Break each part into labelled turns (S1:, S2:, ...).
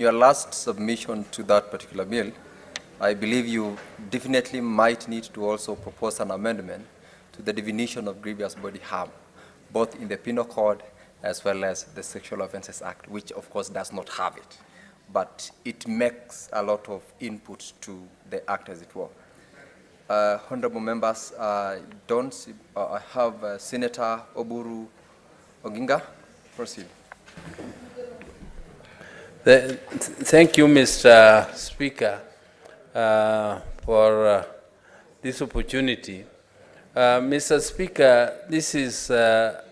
S1: your last submission to that particular bill, I believe you definitely might need to also propose an amendment to the definition of grievous body harm, both in the Penal Code as well as the Sexual Offences Act, which of course does not have it, but it makes a lot of input to the act, as it were. Honorable members, I have Senator Oburu Odinga. Proceed.
S2: Thank you, Mr. Speaker, for this opportunity. Mr. Speaker, this is a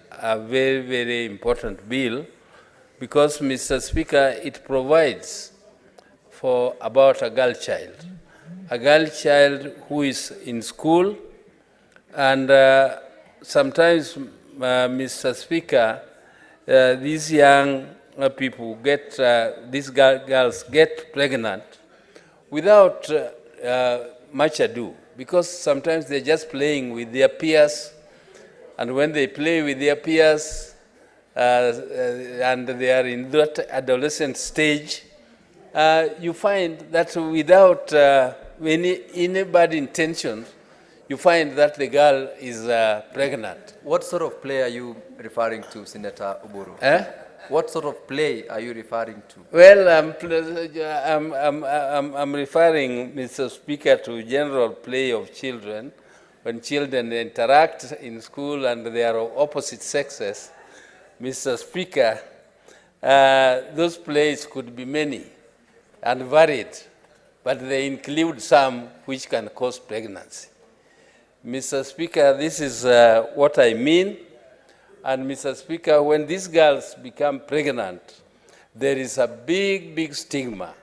S2: very, very important bill because, Mr. Speaker, it provides for about a girl child who is in school, and sometimes, Mr. Speaker, these young people get, these girls get pregnant without much ado, because sometimes they're just playing with their peers, and when they play with their peers and they are in that adolescent stage, you find that without any bad intention, you find that the girl is pregnant.
S1: What sort of play are you referring to, Senator Oburu? What sort of play are you referring to?
S2: Well, I'm referring, Mr. Speaker, to general play of children. When children interact in school and they are of opposite sexes, Mr. Speaker, those plays could be many and varied, but they include some which can cause pregnancy. Mr. Speaker, this is what I mean. And Mr. Speaker, when these girls become pregnant, there is a big, big stigma.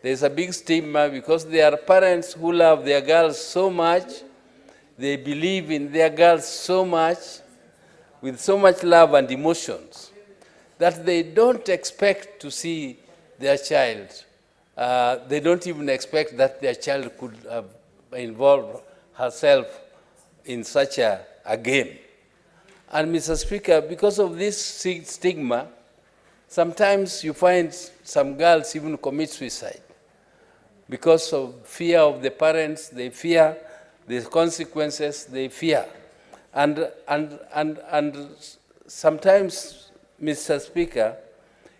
S2: There is a big stigma because there are parents who love their girls so much, they believe in their girls so much, with so much love and emotions, that they don't expect to see their child. They don't even expect that their child could involve herself in such a game. And Mr. Speaker, because of this stigma, sometimes you find some girls even commit suicide. Because of fear of the parents, they fear the consequences, they fear. And sometimes, Mr. Speaker,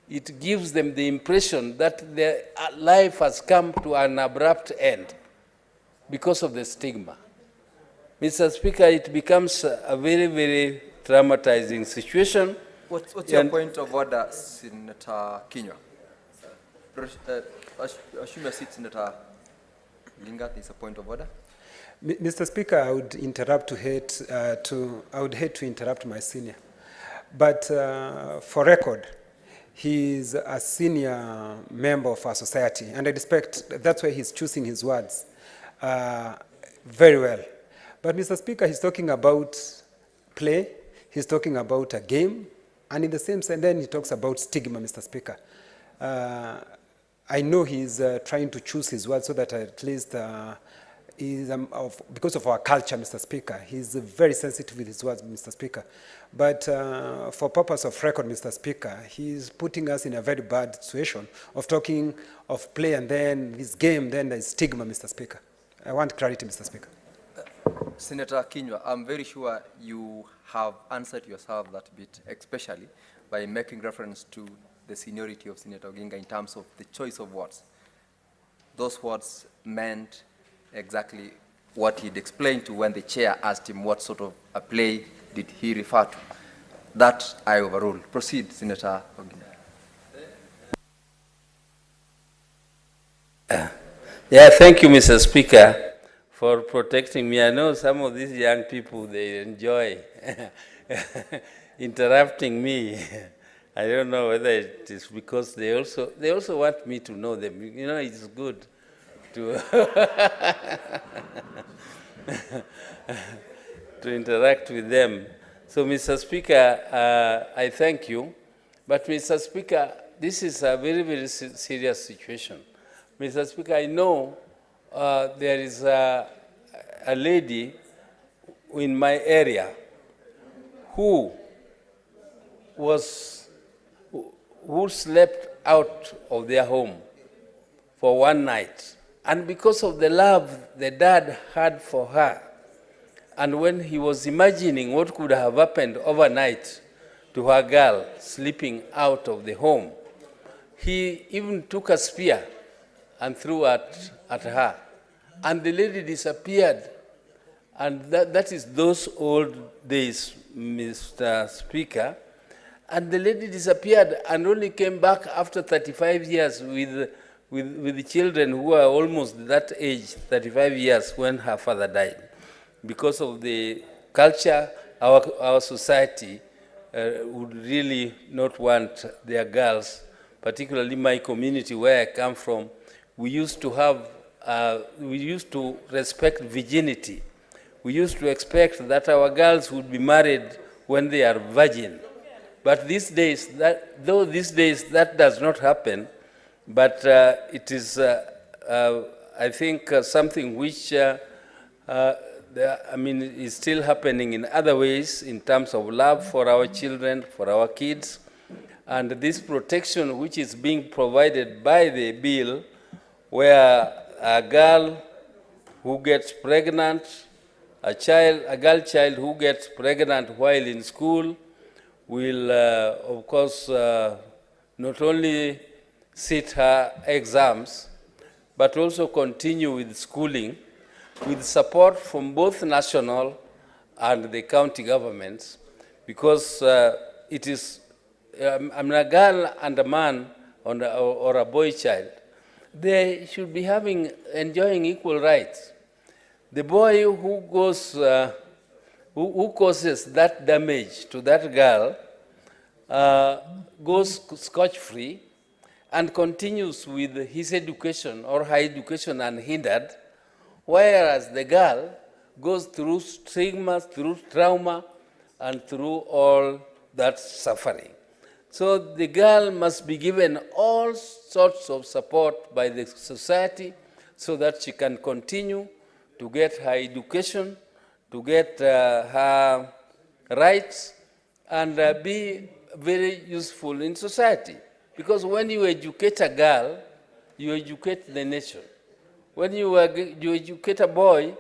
S2: it gives them the impression that their life has come to an abrupt end because of the stigma. Mr. Speaker, it becomes a very, very traumatizing situation.
S1: What's your point of order, Senator Kinyua? Assume your seat, Senator Odinga. There's a point of order.
S3: Mr. Speaker, I would hate to interrupt my senior, but for record, he is a senior member of our society, and I respect that's why he's choosing his words very well. But Mr. Speaker, he's talking about play. He's talking about a game, and in the same sense, then he talks about stigma, Mr. Speaker. I know he's trying to choose his words so that at least, because of our culture, Mr. Speaker, he's very sensitive with his words, Mr. Speaker. But for purpose of record, Mr. Speaker, he's putting us in a very bad situation of talking of play and then his game, then there's stigma, Mr. Speaker. I want clarity, Mr. Speaker.
S1: Senator Kinyua, I'm very sure you have answered yourself that bit, especially by making reference to the seniority of Senator Odinga in terms of the choice of words. Those words meant exactly what he'd explained to when the chair asked him what sort of a play did he refer to. That I overrule. Proceed, Senator
S2: Odinga. Yeah, thank you, Mr. Speaker, for protecting me. I know some of these young people, they enjoy interrupting me. I don't know whether it is because they also want me to know them. You know, it's good to to interact with them. So, Mr. Speaker, I thank you. But, Mr. Speaker, this is a very, very serious situation. Mr. Speaker, I know there is a lady in my area who slept out of their home for one night. And because of the love the dad had for her, and when he was imagining what could have happened overnight to her girl sleeping out of the home, he even took a spear and threw at her. And the lady disappeared. And that is those old days, Mr. Speaker. And the lady disappeared and only came back after 35 years with the children who are almost that age, 35 years, when her father died. Because of the culture, our society would really not want their girls, particularly my community where I come from. We used to respect virginity. We used to expect that our girls would be married when they are virgin. But these days, that does not happen, but it is, I think, something which is still happening in other ways in terms of love for our children, for our kids, and this protection which is being provided by the bill, where a girl who gets pregnant, a girl child who gets pregnant while in school will, of course, not only sit her exams, but also continue with schooling with support from both national and the county governments, because it is, a girl and a man or a boy child, they should be enjoying equal rights. The boy who causes that damage to that girl goes scotch-free and continues with his education or her education unhindered, whereas the girl goes through stigma, through trauma, and through all that suffering. So the girl must be given all sorts of support by the society so that she can continue to get her education, to get her rights, and be very useful in society. Because when you educate a girl, you educate the nation. When you educate a boy,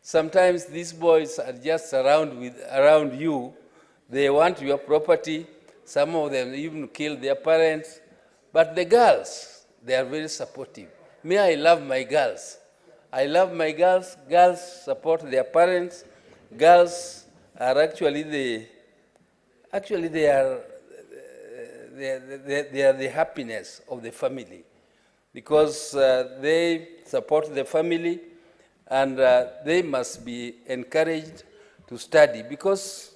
S2: sometimes these boys are just around you. They want your property. Some of them even kill their parents. But the girls, they are very supportive. Me, I love my girls. I love my girls. Girls support their parents. Girls are actually they are the happiness of the family, because they support the family, and they must be encouraged to study. Because,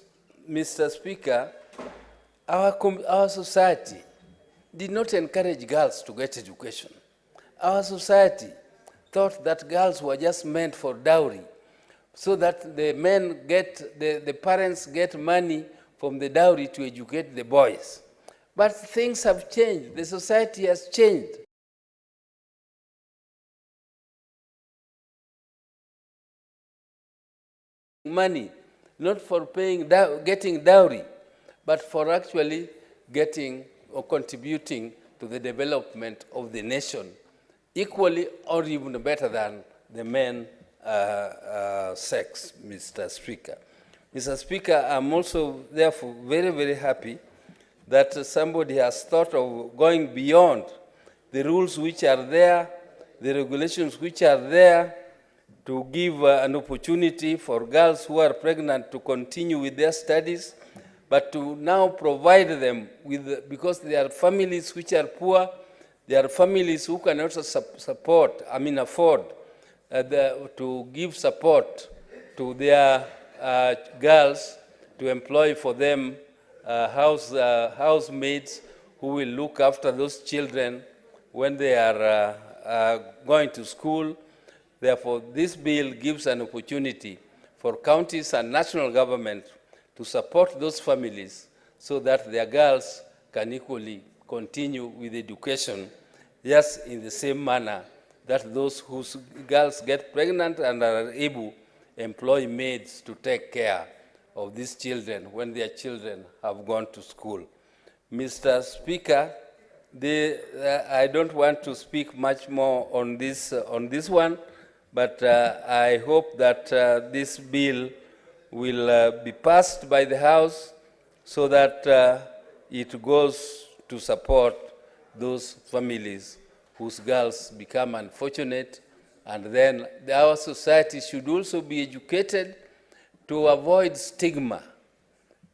S2: Mr. Speaker, our society did not encourage girls to get education. Our society thought that girls were just meant for dowry, so that the parents get money from the dowry to educate the boys. But things have changed. The society has changed. Money, not for getting dowry, but for actually getting or contributing to the development of the nation, equally or even better than the men sex, Mr. Speaker. Mr. Speaker, I'm also therefore very, very happy that somebody has thought of going beyond the rules which are there, the regulations which are there, to give an opportunity for girls who are pregnant to continue with their studies, but to now provide them with, because there are families which are poor, there are families who can also afford to give support to their girls, to employ for them housemaids who will look after those children when they are going to school. Therefore, this bill gives an opportunity for counties and national government to support those families so that their girls can equally continue with education, just in the same manner that those whose girls get pregnant and are able to employ maids to take care of these children when their children have gone to school. Mr. Speaker, I don't want to speak much more on this one, but I hope that this bill will be passed by the House so that it goes to support those families whose girls become unfortunate, and then our society should also be educated to avoid stigma,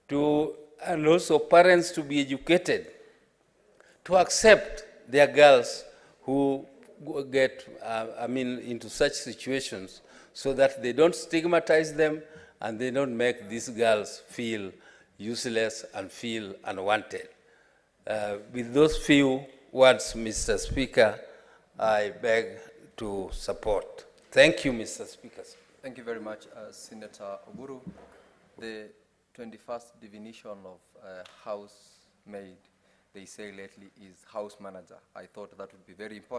S2: and also parents to be educated to accept their girls who get, into such situations, so that they don't stigmatize them and they don't make these girls feel useless and feel unwanted. With those few words, Mr. Speaker, I beg to support. Thank you, Mr. Speaker.
S1: Thank you very much, Senator Oburu. The 21st definition of housemaid, they say lately, is house manager. I thought that would be very important.